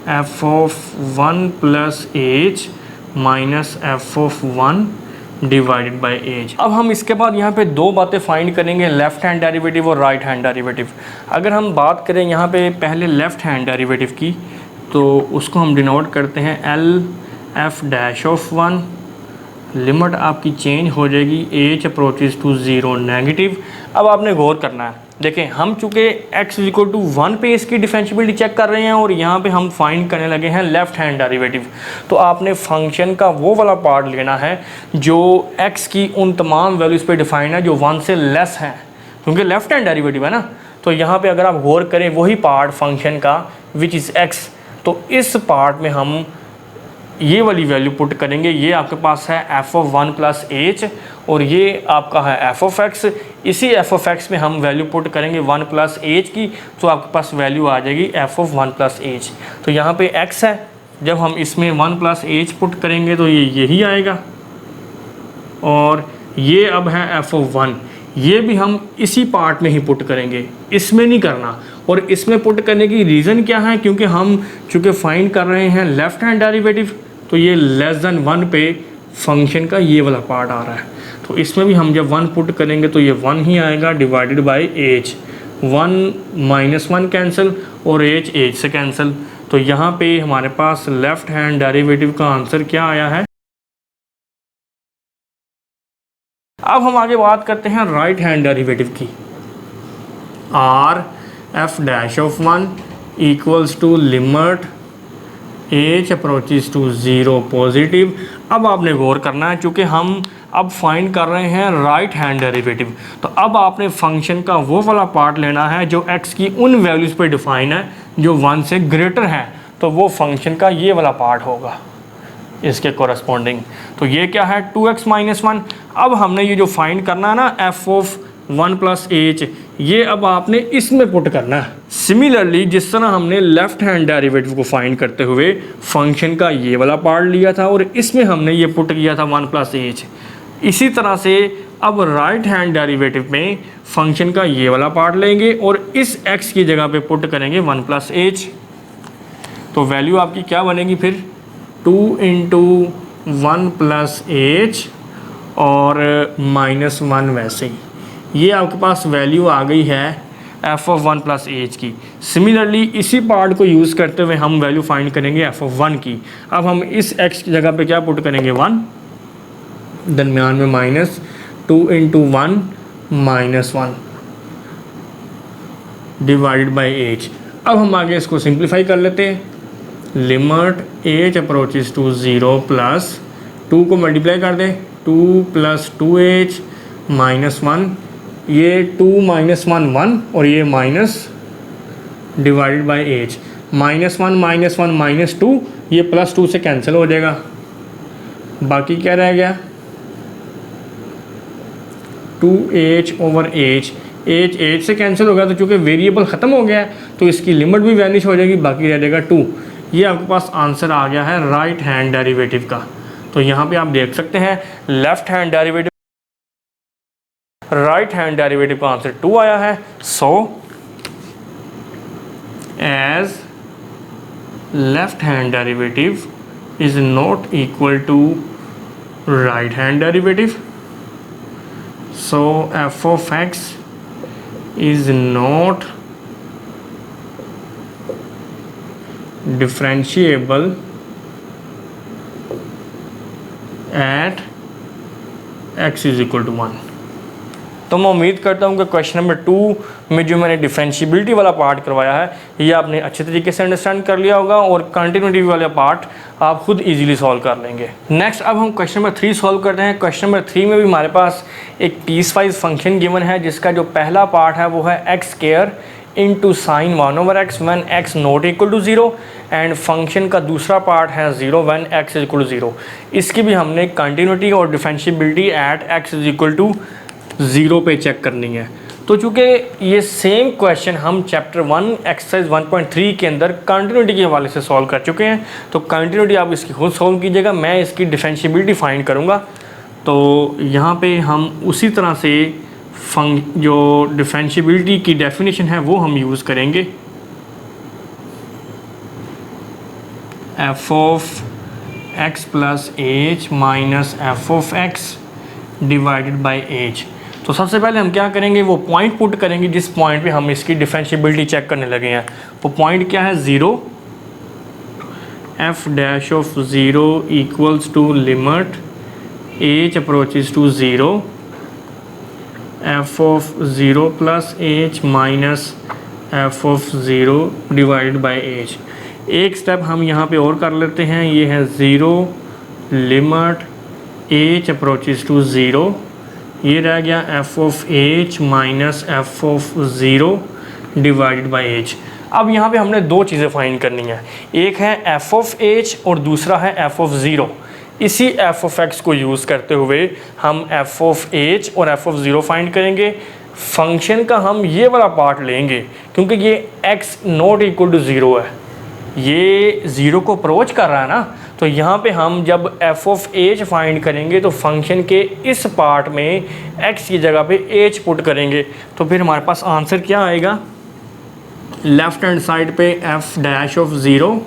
f of 1 plus h minus f of 1 divided by h. अब हम इसके बाद यहाँ पे दो बातें फाइंड करेंगे, लेफ्ट हैंड डेरिवेटिव और राइट हैंड डेरिवेटिव। अगर हम बात करें यहाँ पे पहले लेफ्ट हैंड डेरिवेटिव की, तो उसको हम डिनोट करते हैं L F dash of 1, limit आपकी चेंज हो जाएगी एच अप्रोचेस टू 0 नेगेटिव। अब आपने गौर करना है, देखें हम चूँकि x इक्वल टू 1 पे इसकी डिफरेंशिएबिलिटी चेक कर रहे हैं और यहाँ पे हम फाइंड करने लगे हैं लेफ्ट हैंड डेरिवेटिव। तो आपने फंक्शन का वो वाला पार्ट लेना है जो x की उन तमाम वैल्यूज़ पे डिफाइन है जो 1 से लेस हैं, क्योंकि लेफ्ट हैंड डेरिवेटिव है ना। तो यहाँ पे अगर आप गौर करें वही पार्ट फंक्शन का विच इज़ x, तो इस पार्ट में हम ये वाली वैल्यू पुट करेंगे। ये आपके पास है एफ ऑफ 1 प्लस एच और ये आपका है एफ ऑफ एक्स। इसी एफ ऑफ एक्स में हम वैल्यू पुट करेंगे 1 प्लस एच की, तो आपके पास वैल्यू आ जाएगी एफ ऑफ 1 प्लस एच। तो यहाँ पे एक्स है, जब हम इसमें 1 प्लस एच पुट करेंगे तो ये यही आएगा, और ये अब है एफ ऑफ 1, ये भी हम इसी पार्ट में ही पुट करेंगे, इसमें नहीं करना। और इसमें पुट करने की रीज़न क्या है, क्योंकि हम चूँकि फाइंड कर रहे हैं लेफ्ट हैंड डेरिवेटिव, तो ये लेस देन 1 पे फंक्शन का ये वाला पार्ट आ रहा है। तो इसमें भी हम जब 1 पुट करेंगे तो ये 1 ही आएगा divided by h. 1 minus 1 cancel और एच से कैंसिल। तो यहाँ पे हमारे पास लेफ्ट हैंड डेरिवेटिव का आंसर क्या आया है। अब हम आगे बात करते हैं राइट हैंड डेरिवेटिव की। R f dash of 1 equals to limit h approaches to 0 positive. अब आपने गौर करना है, चूँकि हम अब फाइंड कर रहे हैं राइट हैंड डेरिवेटिव, तो अब आपने फंक्शन का वो वाला पार्ट लेना है जो x की उन वैल्यूज़ पे डिफाइन है जो 1 से ग्रेटर है। तो वो फंक्शन का ये वाला पार्ट होगा इसके कोरस्पॉन्डिंग। तो ये क्या है 2x माइनस 1। अब हमने ये जो फाइंड करना है ना एफ ऑफ 1 प्लस एच, ये अब आपने इसमें पुट करना है। सिमिलरली जिस तरह हमने लेफ्ट हैंड डेरिवेटिव को फाइंड करते हुए फंक्शन का ये वाला पार्ट लिया था और इसमें हमने ये पुट किया था 1 प्लस एच, इसी तरह से अब राइट हैंड डेरिवेटिव में फंक्शन का ये वाला पार्ट लेंगे और इस x की जगह पे पुट करेंगे 1 प्लस एच। तो वैल्यू आपकी क्या बनेगी फिर 2 इंटू 1 प्लस एच और माइनस 1 वैसे ही। ये आपके पास वैल्यू आ गई है एफ ऑफ 1 प्लस एच की। सिमिलरली इसी पार्ट को यूज़ करते हुए हम वैल्यू फाइंड करेंगे एफ ऑफ 1 की। अब हम इस x की जगह पे क्या पुट करेंगे 1, दरमियान में minus 2 into 1 minus 1 divided by h. अब हम आगे इसको सिंप्लीफाई कर लेते हैं। Limit h approaches to 0 plus 2 को मल्टीप्लाई कर दें, 2 प्लस 2h माइनस 1, ये 2 माइनस 1 1 और ये minus divided by H. Minus 1 minus 1 minus 2, ये प्लस 2 से कैंसिल हो जाएगा। बाकी क्या रह गया 2h ओवर एच। एच से कैंसिल हो गया, तो चूँकि वेरिएबल ख़त्म हो गया है तो इसकी लिमिट भी वैनिश हो जाएगी, बाकी रह जाएगा 2। ये आपके पास आंसर आ गया है राइट हैंड डेरिवेटिव का। तो यहाँ पे आप देख सकते हैं left hand derivative, right hand derivative का आंसर 2 आया है। So as left hand derivative is not equal to right hand derivative, so f of x is not differentiable at x is equal to 1। तो मैं उम्मीद करता हूँ कि क्वेश्चन नंबर 2 में जो मैंने डिफरेंशिएबिलिटी वाला पार्ट करवाया है ये आपने अच्छे तरीके से अंडरस्टैंड कर लिया होगा और कंटिन्यूटी वाला पार्ट आप खुद इजीली सॉल्व कर लेंगे। नेक्स्ट अब हम क्वेश्चन नंबर 3 सॉल्व करते हैं। क्वेश्चन नंबर 3 में भी हमारे पास एक पीस वाइज फंक्शन गिवन है जिसका जो पहला पार्ट है वो है x square into sine 1 over x when x not equal to 0 and function का दूसरा पार्ट है 0 when x is equal to 0। इसकी भी हमने कंटिन्यूटी और differentiability at x is equal to 0 पे चेक करनी है। तो चूँकि ये सेम क्वेश्चन हम चैप्टर 1 एक्सरसाइज 1.3 के अंदर कंटिन्यूटी के हवाले से सॉल्व कर चुके हैं, तो कंटिन्यूटी आप इसकी खुद सॉल्व कीजिएगा, मैं इसकी डिफरेंशिएबिलिटी फाइंड करूँगा। तो यहाँ पे हम उसी तरह से जो डिफरेंशिएबिलिटी की डेफिनेशन है वो हम यूज़ करेंगे, F of x plus h minus f of x divided by h. तो सबसे पहले हम क्या करेंगे, वो पॉइंट पुट करेंगे जिस पॉइंट पे हम इसकी डिफरेंशिएबिलिटी चेक करने लगे हैं। वो पॉइंट क्या है, 0, f dash of 0 equals to limit h approaches to 0, f of 0 plus h minus f of 0 divided by h. एक स्टेप हम यहाँ पे और कर लेते हैं, ये है 0 लिमिट एच अप्रोचेस टू 0, ये रह गया F of H minus f of 0 divided by h. अब यहाँ पे हमने दो चीज़ें फाइंड करनी है, एक है एफ ऑफ एच और दूसरा है एफ ऑफ 0। इसी एफ ऑफ एक्स को यूज़ करते हुए हम एफ ऑफ एच और एफ ऑफ 0 फाइंड करेंगे। फंक्शन का हम ये वाला पार्ट लेंगे क्योंकि ये x नॉट इक्वल टू 0 है, ये 0 को अप्रोच कर रहा है ना, तो यहाँ पे हम जब एफ ऑफ एच फाइंड करेंगे तो फंक्शन के इस पार्ट में x की जगह पे h पुट करेंगे, तो फिर हमारे पास आंसर क्या आएगा, लेफ्ट हैंड साइड पे f dash of 0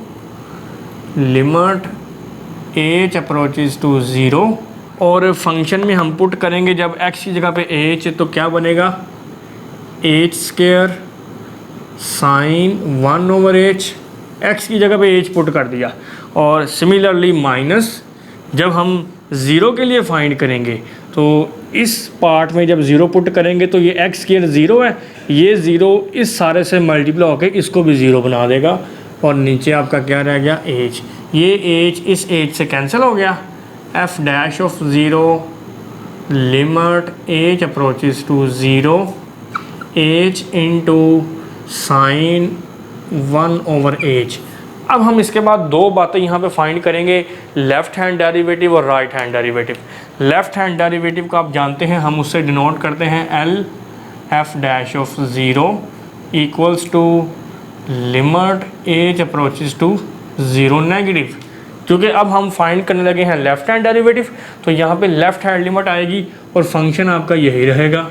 limit h approaches to 0, और फंक्शन में हम पुट करेंगे जब x की जगह पे h, तो क्या बनेगा h square sine 1/h, x की जगह पे h पुट कर दिया। और सिमिलरली माइनस जब हम 0 के लिए फाइंड करेंगे तो इस पार्ट में जब 0 पुट करेंगे तो ये x स्क्वायर 0 है, ये 0 इस सारे से मल्टीप्लाई होकर इसको भी 0 बना देगा, और नीचे आपका क्या रह गया h, ये h इस h से कैंसिल हो गया, f dash of 0 limit h approaches to 0 h into sine 1/h। अब हम इसके बाद दो बातें यहाँ पे फाइंड करेंगे, लेफ़्ट हैंड डेरिवेटिव और right hand derivative. Left hand derivative को आप जानते हैं, हम उससे डिनोट करते हैं L f dash of 0 equals to limit h approaches to 0 negative. क्योंकि अब हम फाइंड करने लगे हैं लेफ़्ट हैंड डेरिवेटिव, तो यहाँ पे लेफ़्ट हैंड लिमिट आएगी और फंक्शन आपका यही रहेगा।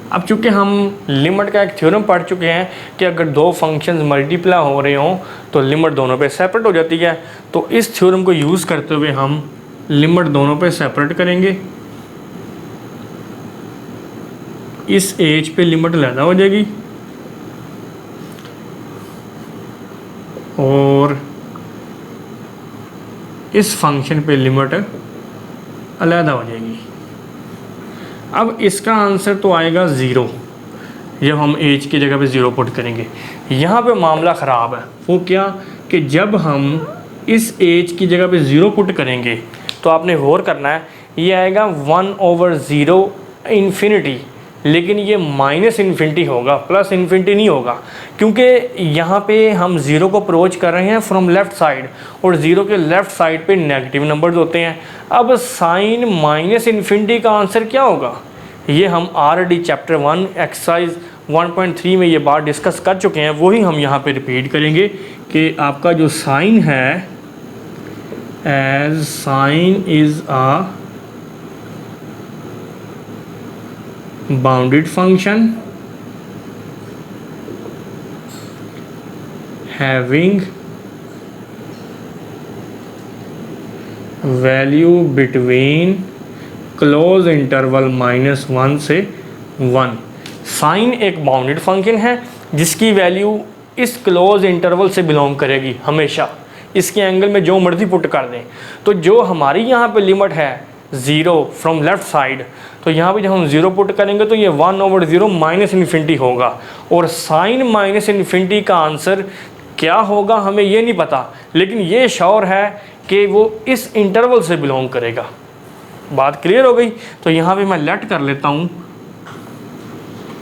अब चूँकि हम लिमिट का एक थ्योरम पढ़ चुके हैं कि अगर दो फंक्शंस मल्टीप्लाई हो रहे हों तो लिमिट दोनों पे सेपरेट हो जाती है, तो इस थ्योरम को यूज़ करते हुए हम लिमिट दोनों पे सेपरेट करेंगे। इस एज पे लिमिट अलग हो जाएगी और इस फंक्शन पे लिमिट अलग हो जाएगी। अब इसका आंसर तो आएगा 0 जब हम एज की जगह पे 0 पुट करेंगे। यहाँ पे मामला ख़राब है, वो क्या कि जब हम इस एज की जगह पे 0 पुट करेंगे तो आपने गौर करना है, ये आएगा 1/0 इन्फिनिटी, लेकिन ये माइनस इन्फिनिटी होगा, प्लस इन्फिनिटी नहीं होगा, क्योंकि यहाँ पे हम 0 को अप्रोच कर रहे हैं फ्रॉम लेफ़्ट साइड और 0 के लेफ़्ट साइड पे नेगेटिव नंबर्स होते हैं। अब साइन माइनस इन्फिनिटी का आंसर क्या होगा, ये हम ऑलरेडी चैप्टर 1 एक्सरसाइज 1.3 में ये बात डिस्कस कर चुके हैं, वही हम यहाँ पे रिपीट करेंगे कि आपका जो साइन है, as sine is a bounded function having value between close interval -1 से 1। साइन एक बाउंडेड फंक्शन है जिसकी वैल्यू इस क्लोज इंटरवल से बिलोंग करेगी हमेशा, इसके एंगल में जो मर्जी पुट कर दें। तो जो हमारी यहाँ पे लिमिट है 0 फ्रॉम लेफ़्ट साइड, तो यहाँ पे जब हम 0 पुट करेंगे तो ये 1/0 माइनस इन्फिनिटी होगा, और साइन माइनस इन्फिनिटी का आंसर क्या होगा हमें ये नहीं पता, लेकिन ये श्योर है कि वो इस इंटरवल से बिलोंग करेगा। बात क्लियर हो गई। तो यहाँ पे मैं लेट कर लेता हूँ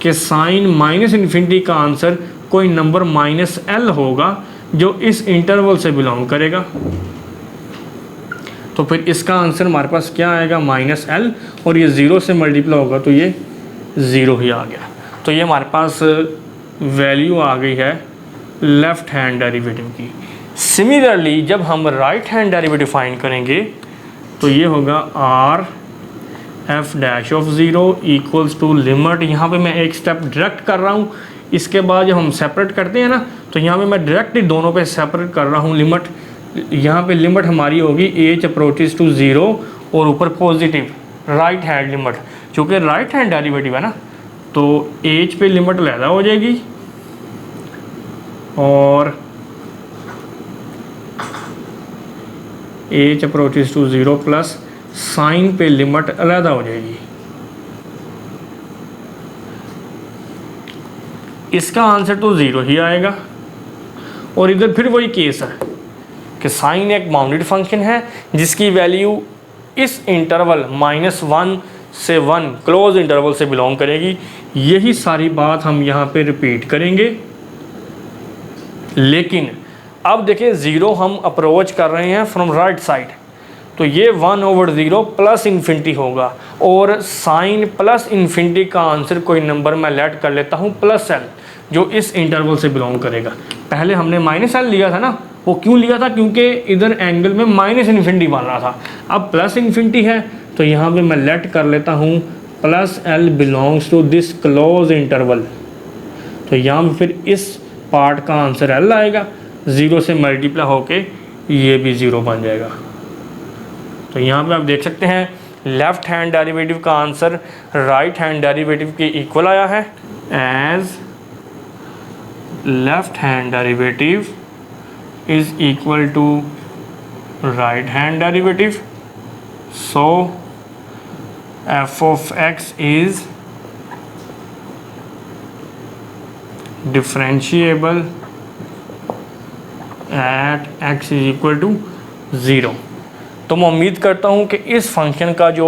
कि साइन माइनस इन्फिनिटी का आंसर कोई नंबर -L होगा जो इस इंटरवल से बिलोंग करेगा। तो फिर इसका आंसर हमारे पास क्या आएगा, -l, और ये 0 से मल्टीप्लाई होगा तो ये 0 ही आ गया। तो ये हमारे पास वैल्यू आ गई है लेफ़्ट हैंड डेरिवेटिव की। सिमिलरली जब हम राइट हैंड डेरिवेटिव फाइंड करेंगे तो ये होगा r f dash of 0 equals to limit, यहाँ पे मैं एक स्टेप डायरेक्ट कर रहा हूँ, इसके बाद जब हम सेपरेट करते हैं ना तो यहाँ पे मैं डायरेक्टली दोनों पे सेपरेट कर रहा हूँ लिमिट। यहाँ पे लिमिट हमारी होगी h अप्रोचेस टू 0 और ऊपर पॉजिटिव राइट हैंड लिमिट, चूँकि राइट हैंड डेरिवेटिव है ना तो h पे लिमिट अलग हो जाएगी और h approaches to 0 plus sine पे लिमिट अलग हो जाएगी। इसका आंसर तो 0 ही आएगा। और इधर फिर वही केस है कि साइन एक बाउंडेड फंक्शन है जिसकी वैल्यू इस इंटरवल -1 से 1 क्लोज इंटरवल से बिलोंग करेगी। यही सारी बात हम यहाँ पे रिपीट करेंगे। लेकिन अब देखिए 0 हम अप्रोच कर रहे हैं फ्रॉम राइट साइड, तो ये 1/0 प्लस इन्फिनिटी होगा और साइन प्लस इन्फिनिटी का आंसर कोई नंबर मैं लेट कर लेता हूँ +l, जो इस इंटरवल से बिलोंग करेगा। पहले हमने -l लिया था ना, वो क्यों लिया था, क्योंकि इधर एंगल में -इन्फिनिटी बन रहा था। अब प्लस इन्फिनिटी है तो यहाँ पे मैं लेट कर लेता हूँ +l belongs to this close interval. तो यहाँ पे फिर इस पार्ट का आंसर l आएगा, 0 से मल्टीप्लाई होके ये भी 0 बन जाएगा। तो यहाँ पे आप देख सकते हैं लेफ़्ट हैंड डेरिवेटिव का आंसर राइट हैंड डेरिवेटिव के इक्वल आया है, as left hand derivative is equal to right hand derivative, so f of x is differentiable at x is equal to 0। तो मैं उम्मीद करता हूँ कि इस फंक्शन का जो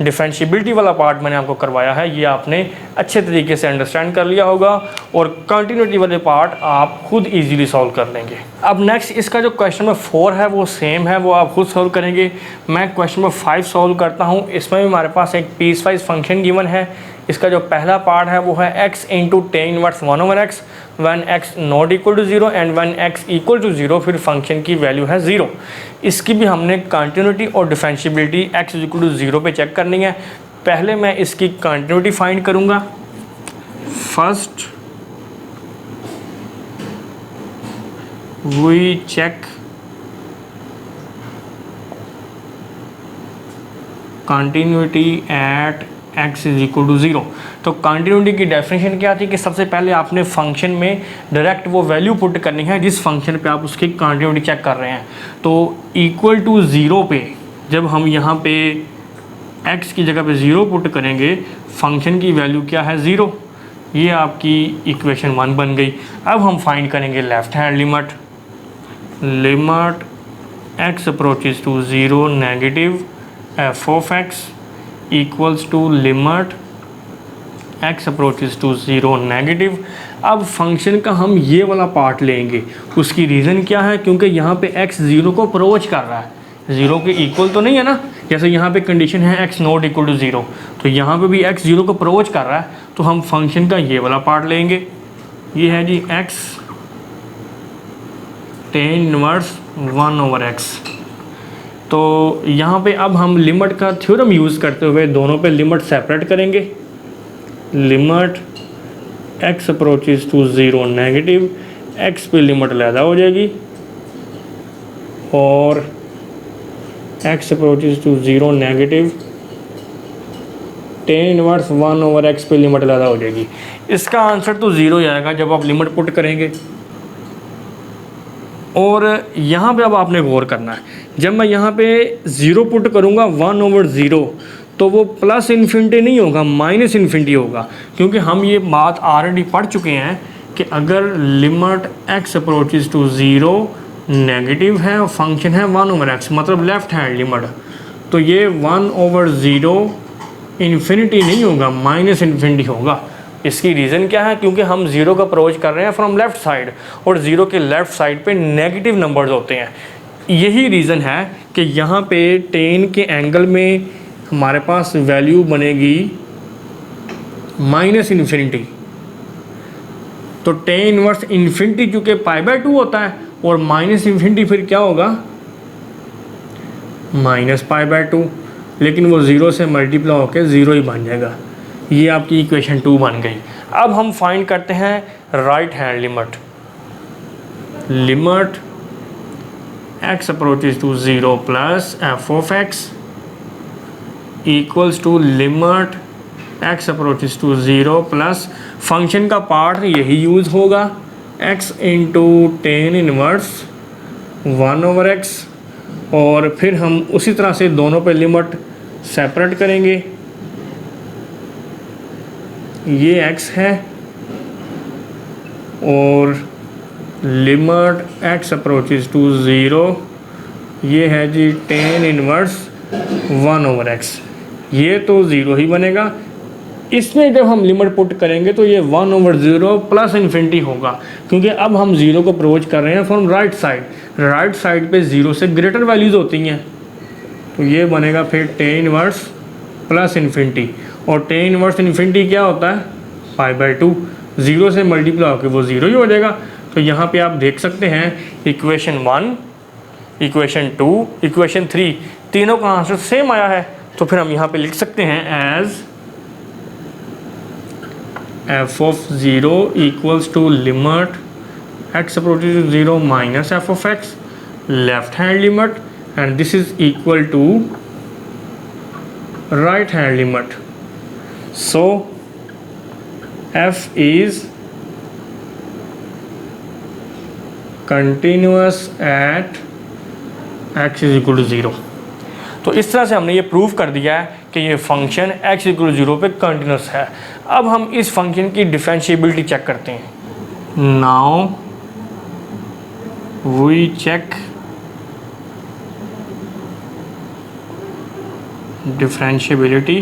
डिफरेंशिएबिलिटी वाला पार्ट मैंने आपको करवाया है ये आपने अच्छे तरीके से अंडरस्टैंड कर लिया होगा और कंटिन्यूटी वाले पार्ट आप खुद इजीली सॉल्व कर लेंगे। अब नेक्स्ट इसका जो क्वेश्चन नंबर 4 है वो सेम है, वो आप खुद सॉल्व करेंगे। मैं क्वेश्चन नंबर 5 सॉल्व करता हूँ। इसमें भी हमारे पास एक पीस वाइज फंक्शन गिवन है। इसका जो पहला पार्ट है वो है x into tan inverse 1/x when x not equal to 0 and when x equal to 0, फिर फंक्शन की वैल्यू है 0। इसकी भी हमने कंटिन्यूटी और डिफरेंशिएबिलिटी x इक्वल टू 0 पे चेक करनी है। पहले मैं इसकी कंटिन्यूटी फाइंड करूँगा। First we check continuity at x is equal to 0। तो कंटिन्यूटी की डेफिनेशन क्या थी कि सबसे पहले आपने फंक्शन में डायरेक्ट वो वैल्यू पुट करनी है जिस फंक्शन पे आप उसकी कंटिन्यूटी चेक कर रहे हैं। तो इक्वल टू 0 पे जब हम यहाँ पे x की जगह पे 0 पुट करेंगे, फंक्शन की वैल्यू क्या है 0। ये आपकी इक्वेशन 1 बन गई। अब हम फाइंड करेंगे left hand limit. Limit x approaches to 0 negative f of x equals to limit x approaches to 0 negative. अब फंक्शन का हम ये वाला पार्ट लेंगे। उसकी रीज़न क्या है, क्योंकि यहाँ पे x 0 को अप्रोच कर रहा है, 0 के इक्वल तो नहीं है ना। जैसे यहाँ पे कंडीशन है x नॉट इक्वल टू 0, तो यहाँ पे भी x 0 को अप्रोच कर रहा है, तो हम फंक्शन का ये वाला पार्ट लेंगे। ये है जी x टेन इनवर्स 1/x। तो यहाँ पे अब हम लिमिट का थ्योरम यूज़ करते हुए दोनों पे लिमिट सेपरेट करेंगे। Limit x approaches to 0 negative, x पे लिमिट अलहदा हो जाएगी और x approaches to 0 negative tan inverse 1/x पे लिमिट अलहदा हो जाएगी। इसका आंसर तो 0 ही आएगा जब आप लिमिट पुट करेंगे। और यहाँ पे अब आपने गौर करना है, जब मैं यहाँ पे 0 पुट करूँगा 1/0 तो वो प्लस इन्फिनिटी नहीं होगा, माइनस इन्फिनिटी होगा, क्योंकि हम ये बात ऑलरेडी पढ़ चुके हैं कि अगर limit x approaches to 0 negative है और फंक्शन है 1/x मतलब लेफ़्ट हैंड लिमिट, तो ये 1/0 इन्फिनिटी नहीं होगा, माइनस इन्फिनिटी होगा। इसकी रीज़न क्या है, क्योंकि हम 0 का अप्रोच कर रहे हैं फ्रॉम लेफ़्ट साइड और 0 के लेफ़्ट साइड पे नेगेटिव नंबर्स होते हैं। यही रीज़न है कि यहाँ पे टेन के एंगल में हमारे पास वैल्यू बनेगी माइनस इन्फिनिटी। तो टेन इनवर्स इन्फिनिटी चूँकि π/2 होता है और माइनस इन्फिनिटी फिर क्या होगा, माइनस π/2, लेकिन वो ज़ीरो से मल्टीप्लाई होकर ज़ीरो ही बन जाएगा। ये आपकी इक्वेशन 2 बन गई। अब हम फाइंड करते हैं right hand limit. Limit x approaches to 0 plus f of x equals to limit x approaches to 0 plus function का पार्ट यही यूज़ होगा, x into tan inverse 1/x, और फिर हम उसी तरह से दोनों पे लिमिट सेपरेट करेंगे। ये x है और लिमिट x अप्रोचेज टू 0, ये है जी टेन इनवर्स 1/x। ये तो ज़ीरो ही बनेगा। इसमें जब हम लिमिट पुट करेंगे तो ये 1/0 प्लस इन्फिनिटी होगा, क्योंकि अब हम ज़ीरो को अप्रोच कर रहे हैं from right side. Right side पे ज़ीरो से ग्रेटर वैल्यूज़ होती हैं, तो ये बनेगा फिर टेन इनवर्स प्लस इन्फिनिटी। और टेन इनवर्स इन्फिनिटी क्या होता है, π/2। ज़ीरो से मल्टीप्लाई होकर वो ज़ीरो ही हो जाएगा। तो यहाँ पे आप देख सकते हैं इक्वेशन 1, इक्वेशन 2, इक्वेशन 3 तीनों का आंसर सेम आया है। तो फिर हम यहाँ पे लिख सकते हैं as f of 0 equals to limit x approaches to 0 minus f of x, left hand limit, and this is equal to right hand limit. So f is continuous at x is equal to 0। तो इस तरह से हमने ये प्रूव कर दिया है कि ये फंक्शन x इक्वल 0 पे कंटिन्यूस है। अब हम इस फंक्शन की डिफरेंशिएबिलिटी चेक करते हैं। Now we check differentiability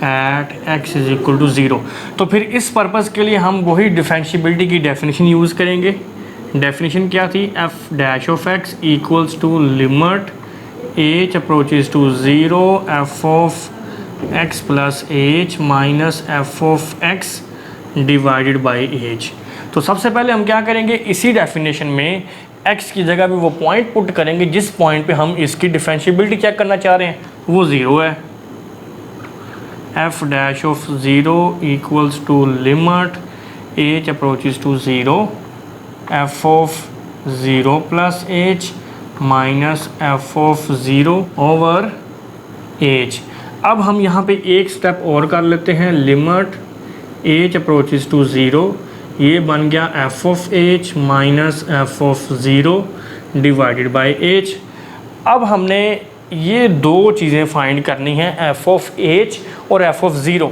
at x is equal to 0। तो फिर इस पर्पज़ के लिए हम वही डिफरेंशिएबिलिटी की डेफिनेशन यूज़ करेंगे। डेफिनेशन क्या थी, f dash of x equals to limit h approaches to 0 f of x plus h minus f of x divided by h. तो सबसे पहले हम क्या करेंगे, इसी डेफिनेशन में x की जगह पे वो पॉइंट पुट करेंगे जिस पॉइंट पे हम इसकी डिफरेंशिएबिलिटी चेक करना चाह रहे हैं, वो 0 है। F dash of 0 equals to limit h approaches to 0 f of 0 plus h minus f of 0 over h. अब हम यहाँ पे एक स्टेप और कर लेते हैं, लिमिट एच अप्रोचेज टू 0, ये बन गया F of H minus f of 0 divided by H. अब हमने ये दो चीज़ें फाइंड करनी हैं, एफ ऑफ एच और एफ ऑफ 0,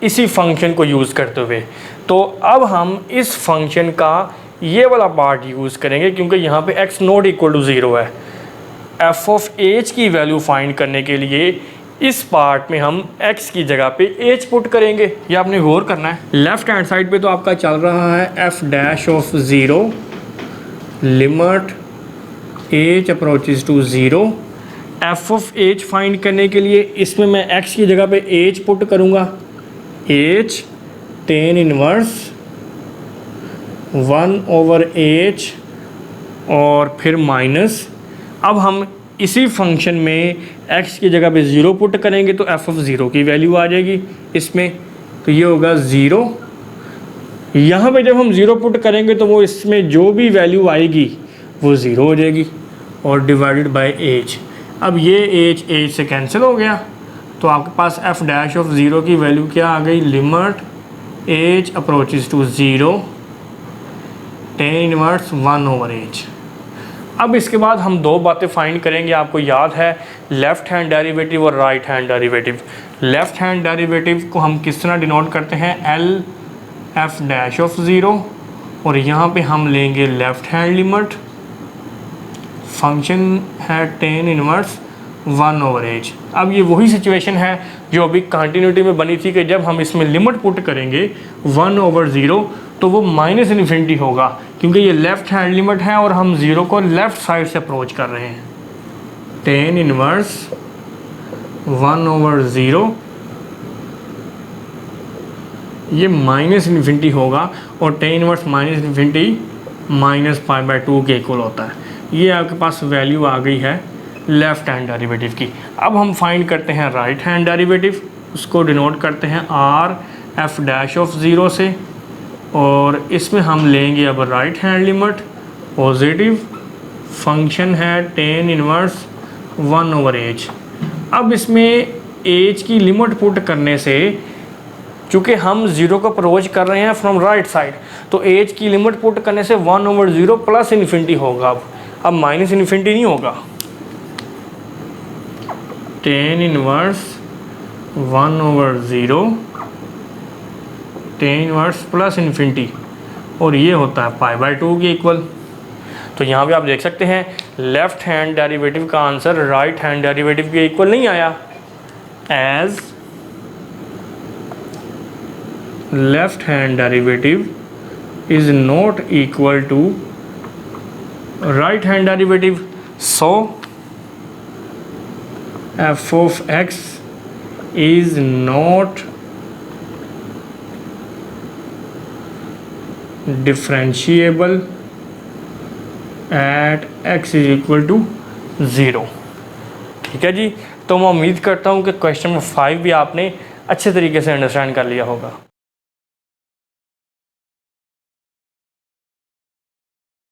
इसी फंक्शन को यूज़ करते हुए। तो अब हम इस फंक्शन का ये वाला पार्ट यूज़ करेंगे, क्योंकि यहाँ पे x नॉट इक्वल टू 0 है। एफ ऑफ एच की वैल्यू फाइंड करने के लिए इस पार्ट में हम x की जगह पे h पुट करेंगे। ये आपने गौर करना है। लेफ्ट हैंड साइड पे तो आपका चल रहा है f dash of 0 limit h approaches to 0। F of h find करने के लिए इसमें मैं x की जगह पे h पुट करूँगा, h टेन इनवर्स 1/h और फिर माइनस। अब हम इसी फंक्शन में x की जगह पे 0 पुट करेंगे तो f ऑफ 0 की वैल्यू आ जाएगी इसमें, तो ये होगा 0। यहाँ पे जब हम 0 पुट करेंगे तो वो इसमें जो भी वैल्यू आएगी वो 0 हो जाएगी और डिवाइडेड बाय h। अब ये h से कैंसिल हो गया, तो आपके पास f डैश ऑफ 0 की वैल्यू क्या आ गई, limit h approaches to 0 tan inverse 1/h। अब इसके बाद हम दो बातें फाइंड करेंगे। आपको याद है लेफ़्ट हैंड डेरिवेटिव और right hand derivative. Left hand derivative को हम किस तरह डिनोट करते हैं, एल एफ डैश ऑफ 0, और यहाँ पे हम लेंगे लेफ़्ट हैंड लिमिट, फंक्शन है टेन इनवर्स 1/h। अब ये वही सिचुएशन है जो अभी कंटिन्यूटी में बनी थी कि जब हम इसमें लिमिट पुट करेंगे 1/0 तो वो -इन्फिनिटी होगा, क्योंकि ये लेफ़्ट हैंड लिमिट है और हम 0 को लेफ़्ट साइड से अप्रोच कर रहे हैं। tan इनवर्स 1/0 ये -इन्फिनिटी होगा और tan इनवर्स -इन्फिनिटी -π/2 के इक्वल होता है। ये आपके पास वैल्यू आ गई है लेफ़्ट हैंड डेरिवेटिव की। अब हम फाइंड करते हैं राइट हैंड डेरिवेटिव, उसको डिनोट करते हैं r(f'(0) से, और इसमें हम लेंगे अब right hand limit positive, function है tan इनवर्स 1/h। अब इसमें h की लिमिट पुट करने से, चूँकि हम 0 को अप्रोच कर रहे हैं फ्रॉम राइट साइड, तो h की लिमिट पुट करने से 1/0 प्लस इन्फिनिटी होगा। अब माइनस इन्फिनिटी नहीं होगा। tan inverse 1/0 tan inverse plus infinity, और ये होता है π/2 के इक्वल। तो यहाँ पे आप देख सकते हैं लेफ़्ट हैंड डेरिवेटिव का आंसर राइट हैंड डेरिवेटिव के इक्वल नहीं आया, as left hand derivative is not equal to right hand derivative. So f(x) is not differentiable at x is equal to 0। ठीक है जी, तो मैं उम्मीद करता हूँ कि क्वेश्चन नंबर 5 भी आपने अच्छे तरीके से अंडरस्टैंड कर लिया होगा।